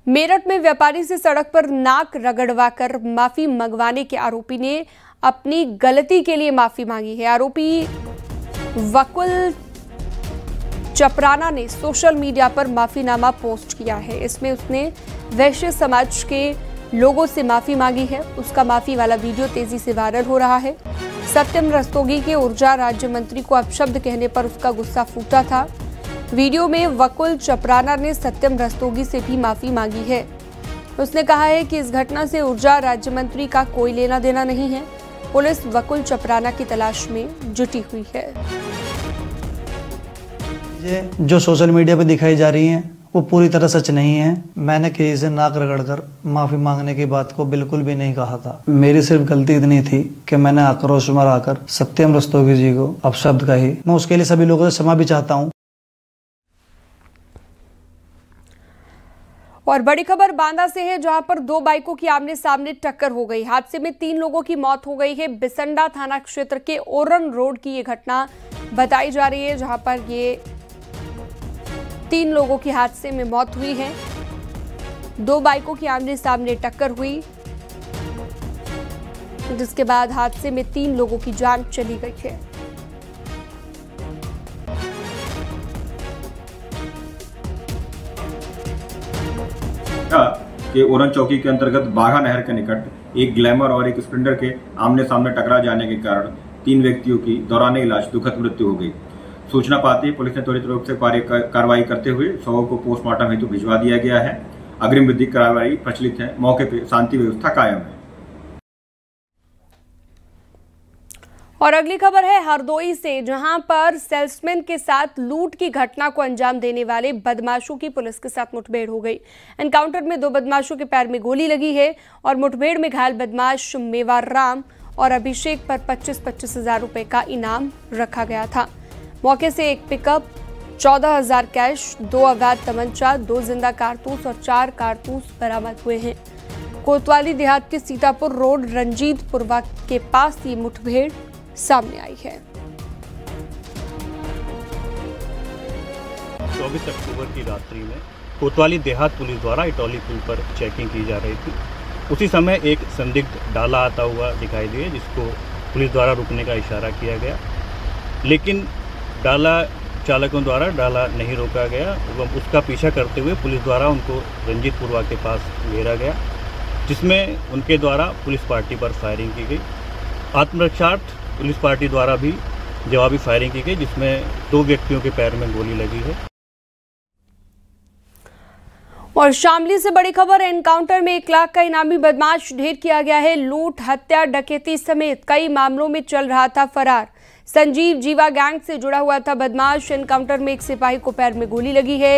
मेरठ में व्यापारी से सड़क पर नाक रगड़वाकर माफी मंगवाने के आरोपी ने अपनी गलती के लिए माफी मांगी है। आरोपी वकुल चपराना ने सोशल मीडिया पर माफीनामा पोस्ट किया है। इसमें उसने वैश्य समाज के लोगों से माफी मांगी है। उसका माफी वाला वीडियो तेजी से वायरल हो रहा है। सत्यम रस्तोगी के ऊर्जा राज्य मंत्री को अपशब्द कहने पर उसका गुस्सा फूटा था। वीडियो में वकुल चपराना ने सत्यम रस्तोगी से भी माफी मांगी है। उसने कहा है कि इस घटना से ऊर्जा राज्य मंत्री का कोई लेना देना नहीं है। पुलिस वकुल चपराना की तलाश में जुटी हुई है। ये जो सोशल मीडिया पे दिखाई जा रही हैं वो पूरी तरह सच नहीं है। मैंने किसी से नाक रगड़कर माफी मांगने की बात को बिल्कुल भी नहीं कहा था। मेरी सिर्फ गलती इतनी थी कि मैंने आक्रोश में आकर सत्यम रस्तोगी जी को अपशब्द कही। मैं उसके लिए सभी लोगों से क्षमा भी चाहता हूँ। और बड़ी खबर बांदा से है, जहां पर दो बाइकों की आमने सामने टक्कर हो गई। हादसे में 3 लोगों की मौत हो गई है। बिसंडा थाना क्षेत्र के ओरन रोड की ये घटना बताई जा रही है, जहां पर ये 3 लोगों की हादसे में मौत हुई है। 2 बाइकों की आमने सामने टक्कर हुई, जिसके बाद हादसे में 3 लोगों की जान चली गई है। के ओरन चौकी के अंतर्गत बाघा नहर के निकट एक ग्लैमर और एक स्प्लेंडर के आमने सामने टकरा जाने के कारण 3 व्यक्तियों की दौरान इलाज दुखद मृत्यु हो गई। सूचना पाते ही पुलिस ने त्वरित रूप से कार्रवाई करते हुए शवों को पोस्टमार्टम हेतु भिजवा दिया गया है। अग्रिम विधिक कार्रवाई प्रचलित है। मौके पर शांति व्यवस्था कायम है। और अगली खबर है हरदोई से, जहां पर सेल्समैन के साथ लूट की घटना को अंजाम देने वाले बदमाशों की पुलिस के साथ मुठभेड़ हो गई। एनकाउंटर में 2 बदमाशों के पैर में गोली लगी है और मुठभेड़ में घायल बदमाश मेवार राम और अभिषेक पर 25-25 हजार रुपए का इनाम रखा गया था। मौके से एक पिकअप, 14,000 कैश, 2 अवैध तमंचा, 2 जिंदा कारतूस और 4 कारतूस बरामद हुए हैं। कोतवाली देहात के सीतापुर रोड रंजीतपुरवा के पास ये मुठभेड़ सामने आई है। 24 अक्टूबर की रात्रि में कोतवाली देहात पुलिस द्वारा इटौली पुल पर चेकिंग की जा रही थी। उसी समय एक संदिग्ध डाला आता हुआ दिखाई दिया, जिसको पुलिस द्वारा रुकने का इशारा किया गया, लेकिन डाला चालकों द्वारा डाला नहीं रोका गया एवं उसका पीछा करते हुए पुलिस द्वारा उनको रंजीतपुरवा के पास घेरा गया, जिसमें उनके द्वारा पुलिस पार्टी पर फायरिंग की गई। आत्मरक्षार्थ पुलिस पार्टी द्वारा भी जवाबी फायरिंग की गई, जिसमें 2 व्यक्तियों के पैर में गोली लगी है। और शामली से बड़ी खबर, एनकाउंटर में 1 लाख का इनामी बदमाश ढेर किया गया है। लूट, हत्या, डकैती समेत कई मामलों में चल रहा था फरार। संजीव जीवा गैंग से जुड़ा हुआ था बदमाश। एनकाउंटर में एक सिपाही को पैर में गोली लगी है।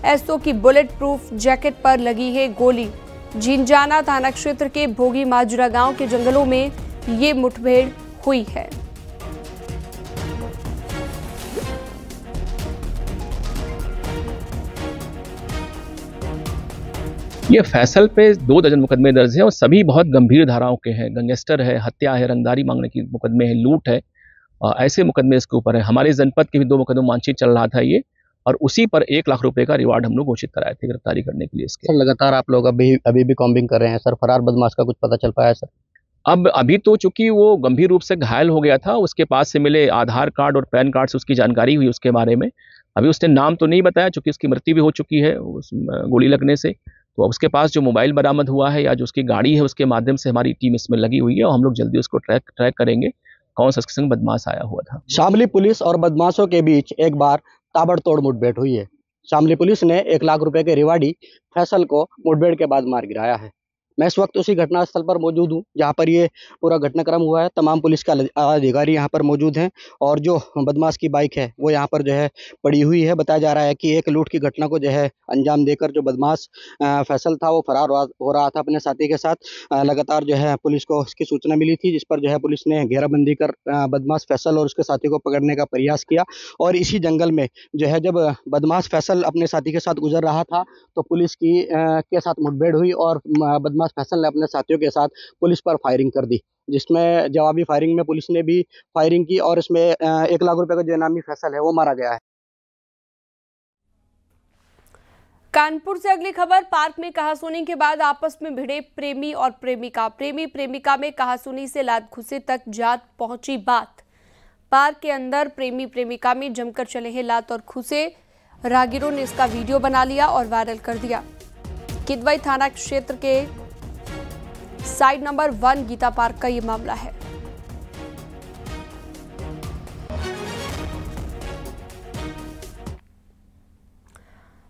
एसओ की बुलेट प्रूफ जैकेट पर लगी है गोली। झिंझाना थाना क्षेत्र के भोगी माजरा गांव के जंगलों में ये मुठभेड़ हुई है। ये फैसल पे 2 दर्जन मुकदमे दर्ज हैं और सभी बहुत गंभीर धाराओं के हैं। गैंगस्टर है, हत्या है, रंगदारी मांगने की मुकदमे है, लूट है, ऐसे मुकदमे इसके ऊपर है। हमारे जनपद के भी 2 मुकदमे मानचित चल रहा था ये, और उसी पर 1 लाख रुपए का रिवार्ड हम लोग घोषित कराए थे गिरफ्तारी करने के लिए इसके। सर लगातार आप लोग अभी भी कॉम्बिंग कर रहे हैं सर, फरार बदमाश का कुछ पता चल पाया सर? अभी तो चूंकि वो गंभीर रूप से घायल हो गया था, उसके पास से मिले आधार कार्ड और पैन कार्ड से उसकी जानकारी हुई उसके बारे में। अभी उसने नाम तो नहीं बताया, चूंकि उसकी मृत्यु भी हो चुकी है उस गोली लगने से। तो उसके पास जो मोबाइल बरामद हुआ है या जो उसकी गाड़ी है, उसके माध्यम से हमारी टीम इसमें लगी हुई है और हम लोग जल्दी उसको ट्रैक करेंगे कौन सा उसके संग बदमाश आया हुआ था। शामली पुलिस और बदमाशों के बीच एक बार ताबड़तोड़ मुठभेड़ हुई है। शामली पुलिस ने 1 लाख रुपए के रिवार्डी फैसल को मुठभेड़ के बाद मार गिराया है। मैं इस वक्त उसी घटनास्थल पर मौजूद हूँ जहाँ पर ये पूरा घटनाक्रम हुआ है। तमाम पुलिस के अधिकारी यहाँ पर मौजूद हैं और जो बदमाश की बाइक है वो यहाँ पर जो है पड़ी हुई है। बताया जा रहा है कि एक लूट की घटना को जो है अंजाम देकर जो बदमाश फैसल था वो फरार हो रहा था अपने साथी के साथ। लगातार जो है पुलिस को उसकी सूचना मिली थी, जिस पर जो है पुलिस ने घेराबंदी कर बदमाश फैसल और उसके साथी को पकड़ने का प्रयास किया। और इसी जंगल में जो है जब बदमाश फैसल अपने साथी के साथ गुजर रहा था तो पुलिस की के साथ मुठभेड़ हुई और बदमाश फैसल ने अपने साथियों के साथ पुलिस पर फायरिंग कर दी, जिसमें जवाबी फायरिंग में पुलिस ने भी फायरिंग की और इसमें 1 लाख रुपए का जो इनामी फैसल है वो मारा गया है। कानपुर से अगली खबर। पार्क में कहासुनी के बाद आपस में भिड़े प्रेमी और प्रेमिका। प्रेमी प्रेमिका में कहासुनी से लात घुसे तक जात पहुंची बात। पार्क के अंदर प्रेमी प्रेमिका में जमकर चले हैं लात और घुसे। राहगीरों ने इसका वीडियो बना लिया और वायरल कर दिया। किदवई थाना क्षेत्र के साइड नंबर 1 गीता पार्क का ये मामला है।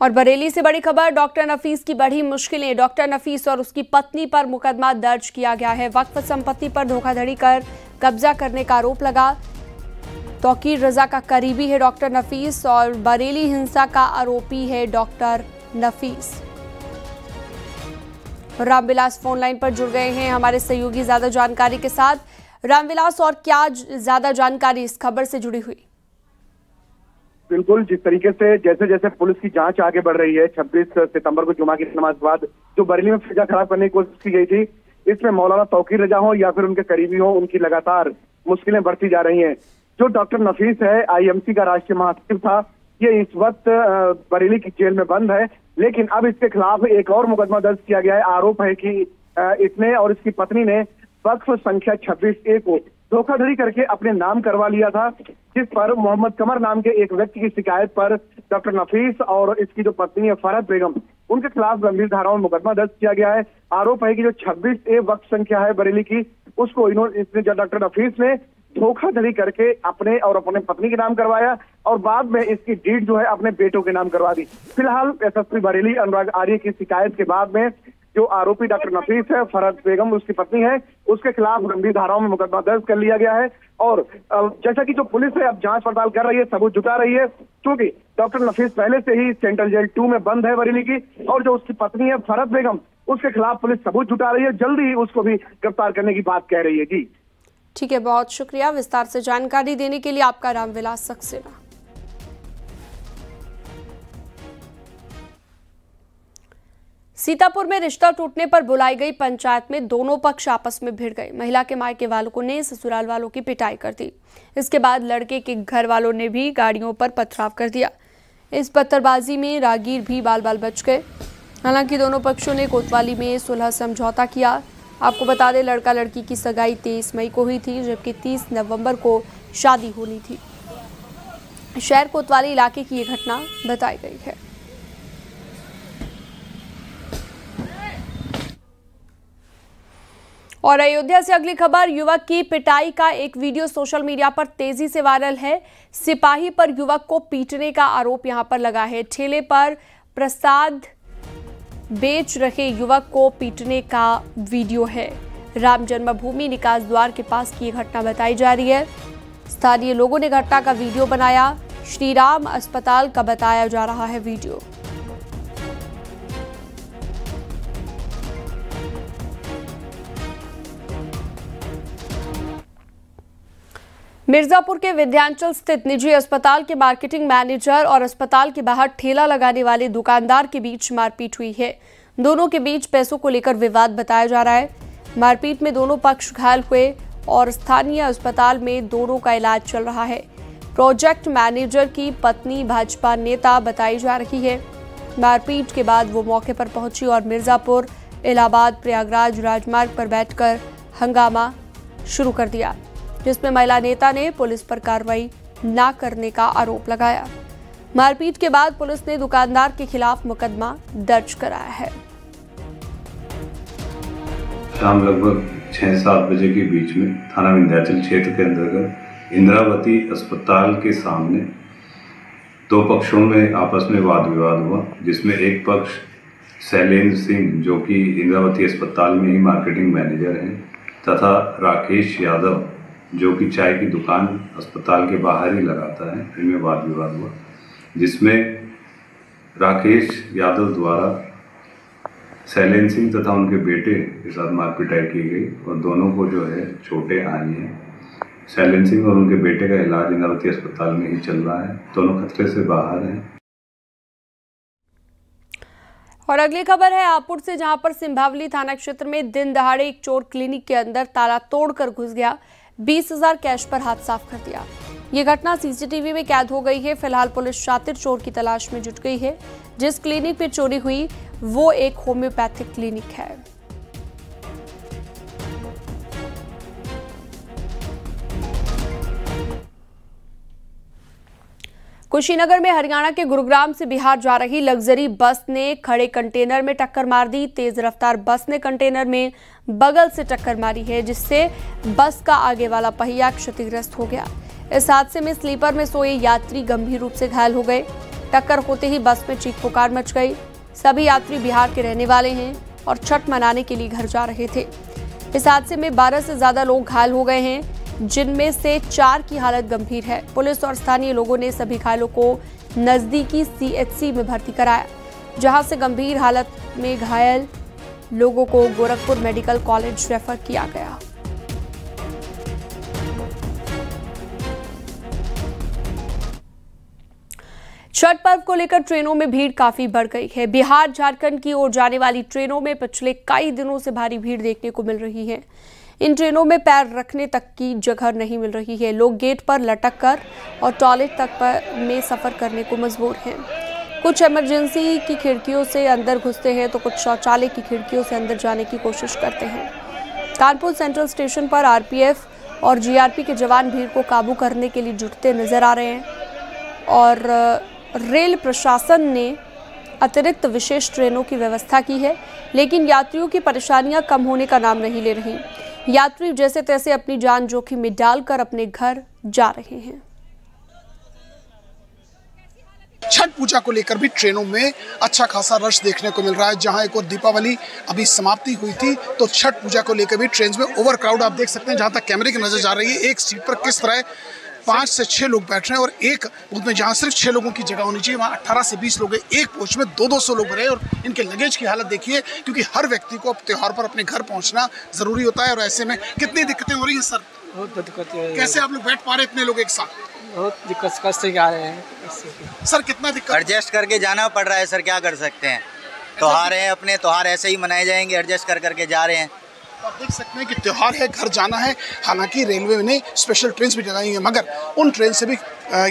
और बरेली से बड़ी खबर। डॉक्टर नफीस की बढ़ी मुश्किलें। डॉक्टर नफीस और उसकी पत्नी पर मुकदमा दर्ज किया गया है। वक्फ संपत्ति पर धोखाधड़ी कर कब्जा करने का आरोप लगा। तौकीर रजा का करीबी है डॉक्टर नफीस और बरेली हिंसा का आरोपी है डॉक्टर नफीस। रामविलास फोन लाइन पर जुड़ गए हैं हमारे सहयोगी ज्यादा जानकारी के साथ। रामविलास, और क्या ज्यादा जानकारी इस खबर से जुड़ी हुई? बिल्कुल, जिस तरीके से जैसे जैसे पुलिस की जांच आगे बढ़ रही है, 26 सितंबर को जुमा की नमाज बाद जो बरेली में फिजा खराब करने की कोशिश की गई थी, इसमें मौलाना तौकीर रजा हो या फिर उनके करीबी हो, उनकी लगातार मुश्किलें बढ़ती जा रही हैं। जो डॉक्टर नफीस है, आईएमसी का राष्ट्रीय महासचिव था, ये इस वक्त बरेली की जेल में बंद है। लेकिन अब इसके खिलाफ एक और मुकदमा दर्ज किया गया है। आरोप है कि इसने और इसकी पत्नी ने वक्फ संख्या 26A को धोखाधड़ी करके अपने नाम करवा लिया था, जिस पर मोहम्मद कमर नाम के एक व्यक्ति की शिकायत पर डॉक्टर नफीस और इसकी जो पत्नी है फरहत बेगम, उनके खिलाफ गंभीर धाराओं में मुकदमा दर्ज किया गया है। आरोप है कि जो 26A वक्फ संख्या है बरेली की, उसको इसने डॉक्टर नफीस ने धोखाधड़ी करके अपने और अपने पत्नी के नाम करवाया और बाद में इसकी डीड जो है अपने बेटों के नाम करवा दी। फिलहाल एसएसपी बरेली अनुराग आर्य की शिकायत के बाद में जो आरोपी डॉक्टर नफीस है, फरहत बेगम उसकी पत्नी है, उसके खिलाफ गंभीर धाराओं में मुकदमा दर्ज कर लिया गया है। और जैसा कि जो पुलिस है अब जांच पड़ताल कर रही है, सबूत जुटा रही है, क्योंकि डॉक्टर नफीस पहले से ही सेंट्रल जेल 2 में बंद है बरेली की, और जो उसकी पत्नी है फरहत बेगम, उसके खिलाफ पुलिस सबूत जुटा रही है। जल्दी ही उसको भी गिरफ्तार करने की बात कह रही है। जी ठीक है, बहुत शुक्रिया विस्तार से जानकारी देने के लिए आपका रामविलास सक्सेना। सीतापुर में रिश्ता टूटने पर बुलाई गई पंचायत में दोनों पक्ष आपस में भिड़ गए। महिला के मायके वालों ने ससुराल वालों की पिटाई कर दी। इसके बाद लड़के के घर वालों ने भी गाड़ियों पर पथराव कर दिया। इस पत्थरबाजी में राहगीर भी बाल बाल बच गए। हालांकि दोनों पक्षों ने कोतवाली में सुलह समझौता किया। आपको बता दें, लड़का लड़की की सगाई 23 मई को हुई थी, जबकि 30 नवंबर को शादी होनी थी। शहर कोतवाली इलाके की ये घटना बताई गई है। और अयोध्या से अगली खबर। युवक की पिटाई का एक वीडियो सोशल मीडिया पर तेजी से वायरल है। सिपाही पर युवक को पीटने का आरोप यहां पर लगा है। ठेले पर प्रसाद बेच रहे युवक को पीटने का वीडियो है। राम जन्मभूमि निकास द्वार के पास की घटना बताई जा रही है। स्थानीय लोगों ने घटना का वीडियो बनाया। श्री राम अस्पताल का बताया जा रहा है वीडियो। मिर्जापुर के विंध्याचल स्थित निजी अस्पताल के मार्केटिंग मैनेजर और अस्पताल के बाहर ठेला लगाने वाले दुकानदार के बीच मारपीट हुई है। दोनों के बीच पैसों को लेकर विवाद बताया जा रहा है। मारपीट में दोनों पक्ष घायल हुए और स्थानीय अस्पताल में दोनों का इलाज चल रहा है। प्रोजेक्ट मैनेजर की पत्नी भाजपा नेता बताई जा रही है। मारपीट के बाद वो मौके पर पहुंची और मिर्जापुर इलाहाबाद प्रयागराज राजमार्ग पर बैठकर हंगामा शुरू कर दिया, जिसमें महिला नेता ने पुलिस पर कार्रवाई न करने का आरोप लगाया। मारपीट के बाद पुलिस ने दुकानदार के खिलाफ मुकदमा दर्ज कराया है। शाम लगभग 6-7 बजे के बीच में थाना विंध्याचल क्षेत्र के अंतर्गत इंद्रावती अस्पताल के सामने दो पक्षों में आपस में वाद विवाद हुआ, जिसमें एक पक्ष शैलेंद्र सिंह जो कि इंद्रावती अस्पताल में ही मार्केटिंग मैनेजर हैं, तथा राकेश यादव जो कि चाय की दुकान अस्पताल के बाहर ही लगाता है, इनमें वाद विवाद हुआ, जिसमें राकेश यादव द्वारा शैलेंद्र सिंह तथा उनके बेटे के साथ मारपीटाई की गई और दोनों को जो है चोटें आई हैं। शैलेंद्र सिंह और उनके बेटे का इलाज इंद्रावती अस्पताल में ही चल रहा है। दोनों खतरे से बाहर हैं। और अगली खबर है हापुड़ से, जहां पर सिंभावली थाना क्षेत्र में दिन दहाड़े एक चोर क्लिनिक के अंदर ताला तोड़कर घुस गया। 20,000 कैश पर हाथ साफ कर दिया। ये घटना सीसीटीवी में कैद हो गई है। फिलहाल पुलिस शातिर चोर की तलाश में जुट गई है। जिस क्लिनिक में चोरी हुई वो एक होम्योपैथिक क्लिनिक है। कुशीनगर में हरियाणा के गुरुग्राम से बिहार जा रही लग्जरी बस ने खड़े कंटेनर में टक्कर मार दी। तेज रफ्तार बस ने कंटेनर में बगल से टक्कर मारी है, जिससे बस का आगे वाला पहिया क्षतिग्रस्त हो गया। इस हादसे में स्लीपर में सोए यात्री गंभीर रूप से घायल हो गए। टक्कर होते ही बस में चीख पुकार मच गई। सभी यात्री बिहार के रहने वाले हैं और छठ मनाने के लिए घर जा रहे थे। इस हादसे में 12 से ज्यादा लोग घायल हो गए हैं, जिनमें से 4 की हालत गंभीर है। पुलिस और स्थानीय लोगों ने सभी घायलों को नजदीकी CHC में भर्ती कराया, जहां से गंभीर हालत में घायल लोगों को गोरखपुर मेडिकल कॉलेज रेफर किया गया। छठ पर्व को लेकर ट्रेनों में भीड़ काफी बढ़ गई है। बिहार झारखंड की ओर जाने वाली ट्रेनों में पिछले कई दिनों से भारी भीड़ देखने को मिल रही है। इन ट्रेनों में पैर रखने तक की जगह नहीं मिल रही है। लोग गेट पर लटक कर और टॉयलेट तक में सफर करने को मजबूर हैं। कुछ इमरजेंसी की खिड़कियों से अंदर घुसते हैं तो कुछ शौचालय की खिड़कियों से अंदर जाने की कोशिश करते हैं। कानपुर सेंट्रल स्टेशन पर RPF और GRP के जवान भीड़ को काबू करने के लिए जुटते नजर आ रहे हैं और रेल प्रशासन ने अतिरिक्त विशेष ट्रेनों की व्यवस्था की है, लेकिन यात्रियों की परेशानियां कम होने का नाम नहीं ले रही। यात्री जैसे तैसे अपनी जान जोखिम में डालकर अपने घर जा रहे हैं। छठ पूजा को लेकर भी ट्रेनों में अच्छा खासा रश देखने को मिल रहा है। जहां एक और दीपावली अभी समाप्ति हुई थी, तो छठ पूजा को लेकर भी ट्रेन में ओवर क्राउड आप देख सकते हैं। जहां तक कैमरे की नजर जा रही है, एक सीट पर किस तरह 5 से 6 लोग बैठ रहे हैं और एक उसमें जहां सिर्फ 6 लोगों की जगह होनी चाहिए, वहां 18 से 20 लोग हैं। एक कोच में 200 लोग भरे और इनके लगेज की हालत देखिए, क्योंकि हर व्यक्ति को अब त्योहार पर अपने घर पहुंचना जरूरी होता है। और ऐसे में कितनी दिक्कतें हो रही हैं सर? बहुत दिक्कत है। कैसे आप लोग बैठ पा रहे इतने लोग एक साथ? बहुत दिक्कत कष्ट आ रहे हैं सर। कितना दिक्कत? एडजस्ट करके जाना पड़ रहा है सर, क्या कर सकते हैं। त्योहार है, अपने त्योहार ऐसे ही मनाए जाएंगे, एडजस्ट कर करके जा रहे हैं। आप देख सकते हैं कि त्योहार है, घर जाना है। हालांकि रेलवे ने स्पेशल ट्रेन भी चलाई हैं, मगर उन ट्रेन से भी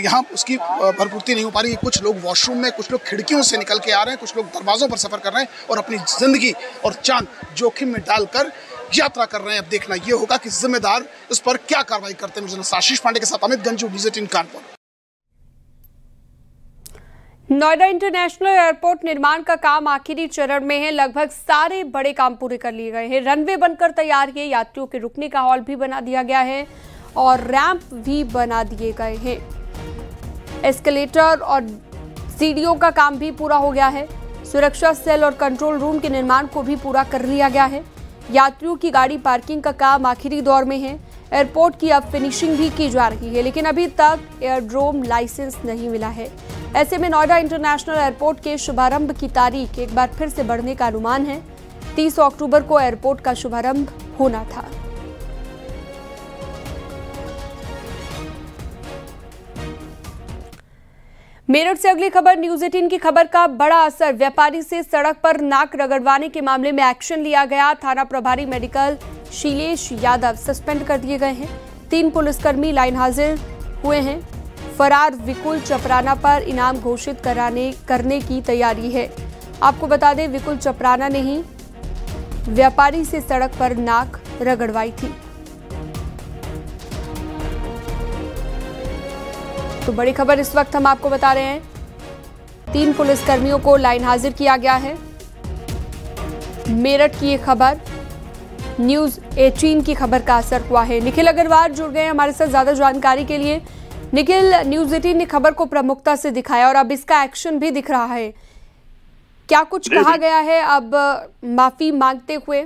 यहाँ उसकी भरपूर्ति नहीं हो पा रही है। कुछ लोग वॉशरूम में, कुछ लोग खिड़कियों से निकल के आ रहे हैं, कुछ लोग दरवाजों पर सफर कर रहे हैं और अपनी जिंदगी और जान जोखिम में डालकर यात्रा कर रहे हैं। अब देखना ये होगा कि जिम्मेदार इस पर क्या कार्रवाई करते हैं। मुझे आशीष पांडे के साथ Amit Ganju, news 18 Kanpur. Noida international airport निर्माण का काम आखिरी चरण में है। लगभग सारे बड़े काम पूरे कर लिए गए हैं। रनवे बनकर तैयार है, यात्रियों के रुकने का हॉल भी बना दिया गया है और रैंप भी बना दिए गए हैं। एस्केलेटर और सीढ़ियों का काम भी पूरा हो गया है। सुरक्षा सेल और कंट्रोल रूम के निर्माण को भी पूरा कर लिया गया है। यात्रियों की गाड़ी पार्किंग का काम आखिरी दौर में है। एयरपोर्ट की अब फिनिशिंग भी की जा रही है, लेकिन अभी तक एयरड्रोम लाइसेंस नहीं मिला है। ऐसे में नोएडा इंटरनेशनल एयरपोर्ट के शुभारंभ की तारीख एक बार फिर से बढ़ने का अनुमान है। 30 अक्टूबर को एयरपोर्ट का शुभारंभ होना था। मेरठ से अगली खबर, न्यूज़ 18 की खबर का बड़ा असर। व्यापारी से सड़क पर नाक रगड़वाने के मामले में एक्शन लिया गया। थाना प्रभारी मेडिकल शीलेश यादव सस्पेंड कर दिए गए हैं। 3 पुलिसकर्मी लाइन हाजिर हुए हैं। फरार विकुल चपराना पर इनाम घोषित करने की तैयारी है। आपको बता दें, विकुल चपराना ने ही व्यापारी से सड़क पर नाक रगड़वाई थी। तो बड़ी खबर इस वक्त हम आपको बता रहे हैं, 3 पुलिसकर्मियों को लाइन हाजिर किया गया है। मेरठ की ये खबर न्यूज़ 18 की खबर का असर हुआ है। निखिल अग्रवाल जुड़ गए हमारे साथ ज्यादा जानकारी के लिए। निखिल, न्यूज़ 18 ने खबर को प्रमुखता से दिखाया और अब इसका एक्शन भी दिख रहा है। क्या कुछ कहा गया है अब माफी मांगते हुए?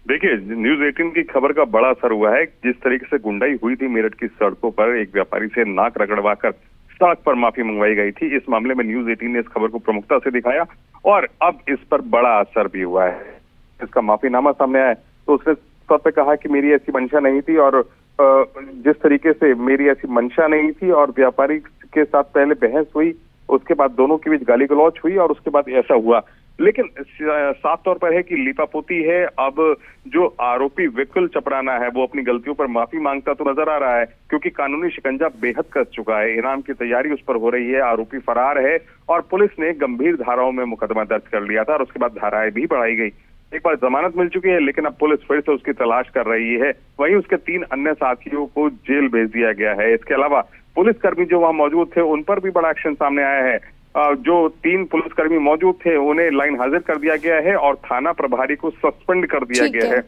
देखिए, न्यूज़ 18 की खबर का बड़ा असर हुआ है। जिस तरीके से गुंडाई हुई थी मेरठ की सड़कों पर, एक व्यापारी से नाक रगड़वाकर सड़क पर माफी मंगवाई गई थी। इस मामले में न्यूज़ 18 ने इस खबर को प्रमुखता से दिखाया और अब इस पर बड़ा असर भी हुआ है। इसका माफीनामा सामने आया तो उसने तौर पे कहा कि मेरी ऐसी मंशा नहीं थी और जिस तरीके से मेरी ऐसी मंशा नहीं थी और व्यापारी के साथ पहले बहस हुई, उसके बाद दोनों के बीच गाली गलौच हुई और उसके बाद ऐसा हुआ। लेकिन साफ तौर पर है कि लीपापोती है। अब जो आरोपी विकुल चपराना है वो अपनी गलतियों पर माफी मांगता तो नजर आ रहा है, क्योंकि कानूनी शिकंजा बेहद कस चुका है। इनाम की तैयारी उस पर हो रही है, आरोपी फरार है और पुलिस ने गंभीर धाराओं में मुकदमा दर्ज कर लिया था और उसके बाद धाराएं भी बढ़ाई गई। एक बार जमानत मिल चुकी है, लेकिन अब पुलिस फिर से उसकी तलाश कर रही है। वहीं उसके 3 अन्य साथियों को जेल भेज दिया गया है। इसके अलावा पुलिसकर्मी जो वहां मौजूद थे उन पर भी बड़ा एक्शन सामने आया है। जो 3 पुलिसकर्मी मौजूद थे उन्हें लाइन हाजिर कर दिया गया है और थाना प्रभारी को सस्पेंड कर दिया गया है।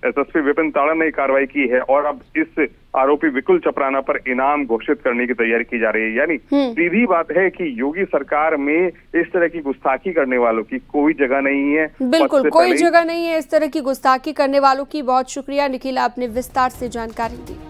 एसएसपी विपिन ताड़ा ने कार्रवाई की है और अब इस आरोपी विकुल चपराना पर इनाम घोषित करने की तैयारी की जा रही है। यानी सीधी बात है कि योगी सरकार में इस तरह की गुस्ताखी करने वालों की कोई जगह नहीं है। बिल्कुल कोई जगह नहीं है इस तरह की गुस्ताखी करने वालों की। बहुत शुक्रिया निखिल, आपने विस्तार से जानकारी दी।